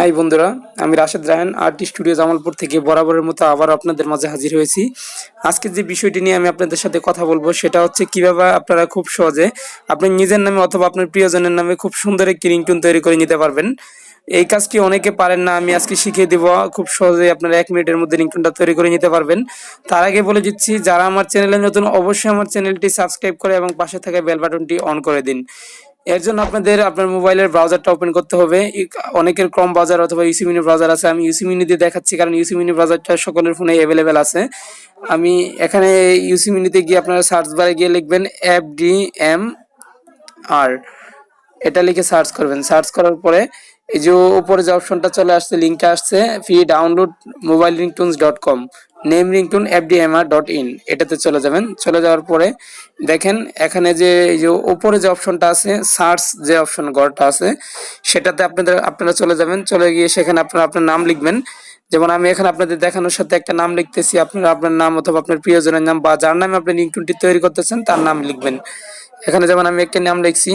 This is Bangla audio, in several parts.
হাই বন্ধুরা, আমি রাশেদ রায়হান আর্টি স্টুডিও জামালপুর থেকে বরাবরের মতো আবার আপনাদের মাঝে হাজির হয়েছি। আজকে যে বিষয়টি নিয়ে আমি আপনাদের সাথে কথা বলবো সেটা হচ্ছে কিভাবে আপনারা খুব সহজে আপনার নিজের নামে অথবা আপনার প্রিয়জনের নামে খুব সুন্দর একটি রিংটোন তৈরি করে নিতে পারবেন। এই কাজটি অনেকে পারেন না, আমি আজকে শিখিয়ে দিব। খুব সহজে আপনারা 1 মিনিটের মধ্যে রিংটোনটা তৈরি করে নিতে পারবেন। তার আগে বলে দিচ্ছি, যারা আমার চ্যানেলে নতুন অবশ্যই আমার চ্যানেলটি সাবস্ক্রাইব করে এবং পাশে থাকা বেল বাটনটি অন করে দিন। এর জন্য আপনার মোবাইলের ব্রাউজারটা ওপেন করতে হবে। অনেকের ক্রোম ব্রাউজার অথবা ইউসি মিনি ব্রাউজার আছে, আমি ইউসি মিনি দিয়ে দেখাচ্ছি কারণ ইউসি মিনি ব্রাউজারটা সকলের ফোনে অ্যাভেলেবেল আছে। আমি এখানে ইউসি মিনিতে গিয়ে আপনারা সার্চ বারে গিয়ে লিখবেন FDMR, এটা লিখে সার্চ করবেন। সার্চ করার পরে এই যে উপরে যে অপশনটা চলে আসছে, লিঙ্কটা আসছে free download mobile ringtones.com, name ringtone fdmr.in, এটাতে চলে যাবেন। চলে যাওয়ার পরে দেখেন এখানে যে এই যে উপরে যে অপশনটা আছে, সার্চ যে অপশন ঘরটা আছে, সেটাতে আপনারা চলে যাবেন। চলে গিয়ে সেখানে আপনারা আপনার নাম লিখবেন। যেমন আমি এখানে আপনাদের দেখানোর সাথে একটা নাম লিখতেছি, আপনারা আপনার নাম অথবা আপনার প্রিয়জনের নাম বা যার নামে আপনি রিংটোনটি তৈরি করতেছেন তার নাম লিখবেন। এখানে যেমন আমি একটা নাম লিখছি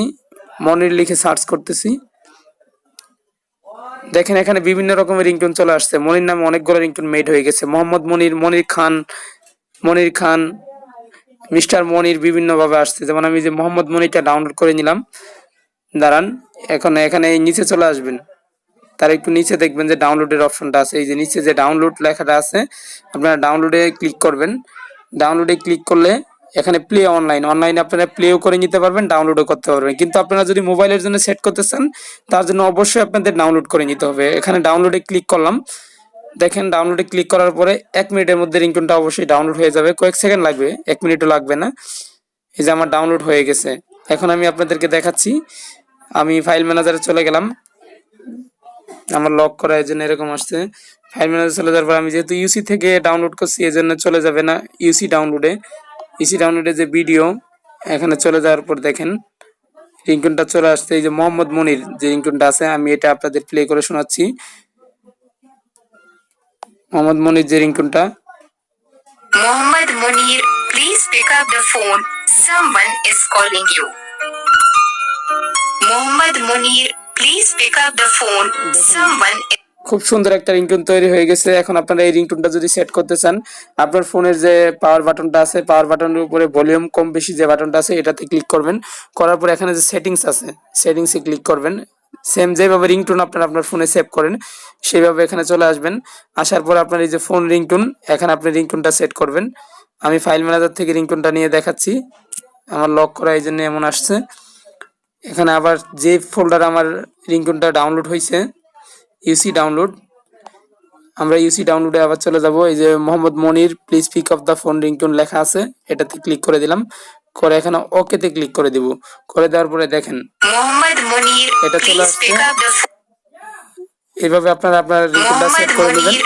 মনির, লিখে সার্চ করতেছি। দেখেন এখানে বিভিন্ন রকমের রিংটোন চলে আসছে। মনির নামে অনেকগুলো রিংটোন মেড হয়ে গেছে। মোহাম্মদ মনির, মনির খান, মিস্টার মনির, বিভিন্ন ভাবে আসছে। যেমন আমি যে মোহাম্মদ মনিরটা ডাউনলোড করে নিলাম, দাঁড়ান। এখন এখানে এই নিচে চলে আসবেন, তার একটু নিচে দেখবেন যে ডাউনলোডের অপশনটা আছে। এই যে নিচে যে ডাউনলোড লেখাটা আছে, আপনারা ডাউনলোডে ক্লিক করবেন। ডাউনলোডে ক্লিক করলে এখানে প্লে অনলাইনে আপনারা প্লেও করে নিতে পারবেন, ডাউনলোডও করতে পারবেন। কিন্তু আপনারা যদি মোবাইলের জন্য সেট করতে চান তার জন্য অবশ্যই আপনাদের ডাউনলোড করে নিতে হবে। এখানে ডাউনলোডে ক্লিক করলাম। দেখেন ডাউনলোডে ক্লিক করার পরে 1 মিনিটের মধ্যে রিংটোনটা অবশ্যই ডাউনলোড হয়ে যাবে। কয়েক সেকেন্ড লাগবে, 1 মিনিটও লাগবে না। এই যে আমার ডাউনলোড হয়ে গেছে। এখন আমি আপনাদেরকে দেখাচ্ছি। আমি ফাইল ম্যানেজারে চলে গেলাম, আমার লক করা, এই জন্য এরকম আসছে। ফাইল ম্যানেজার চলে যাওয়ার পর আমি যেহেতু ইউসি থেকে ডাউনলোড করছি এই জন্য চলে যাবে না ইউসি ডাউনলোডে যে ভিডিও, এখানে চলে যাওয়ার পর দেখেন রিংটোনটা চলে আসছে। এই যে মোহাম্মদ মনির যে রিংটোনটা আছে, আমি এটা আপনাদের প্লে করে শোনাচ্ছি। মোহাম্মদ মনির যে রিংটোনটা, Mohammad Munir, please pick up the phone. Someone is calling you. Mohammad Munir, please pick up the phone. Someone is... খুব সুন্দর একটা রিংটোন তৈরি হয়ে গেছে। এখন আপনারা এই রিংটোনটা যদি সেট করতে চান, আপনার ফোনের যে পাওয়ার বাটনটা আছে, পাওয়ার বাটনের উপরে ভলিউম কম বেশি যে বাটনটা আছে এটাতে ক্লিক করবেন। করার পর এখানে যে সেটিংস আছে, সেটিংসে ক্লিক করবেন। সেম যেভাবে রিংটোন আপনার ফোনে সেভ করেন সেইভাবে এখানে চলে আসবেন। আসার পর আপনার এই যে ফোন রিংটোন, এখানে আপনি রিংটোনটা সেট করবেন। আমি ফাইল ম্যানেজার থেকে রিংটোনটা নিয়ে দেখাচ্ছি। আমার লক করা, এই জন্য এমন আসছে। এখানে আবার যে ফোল্ডার আমার রিংটোনটা ডাউনলোড হয়েছে, ইউসি ডাউনলোড, আমরা ইউসি ডাউনলোডে আবার চলে যাব। এই যে Mohammad Monir please pick up the phone ringtone লেখা আছে, এটাতে ক্লিক করে দিলাম। করে এখানে ওকেতে ক্লিক করে দিব। করে দেওয়ার পরে দেখেন এটা চলে আসছে। এইভাবে আপনারা আপনার রিংটোনটা সেট করে নেবেন।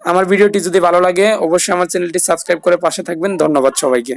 আমার ভিডিওটি যদি ভালো লাগে অবশ্যই আমার চ্যানেলটি সাবস্ক্রাইব করে পাশে থাকবেন। ধন্যবাদ সবাইকে।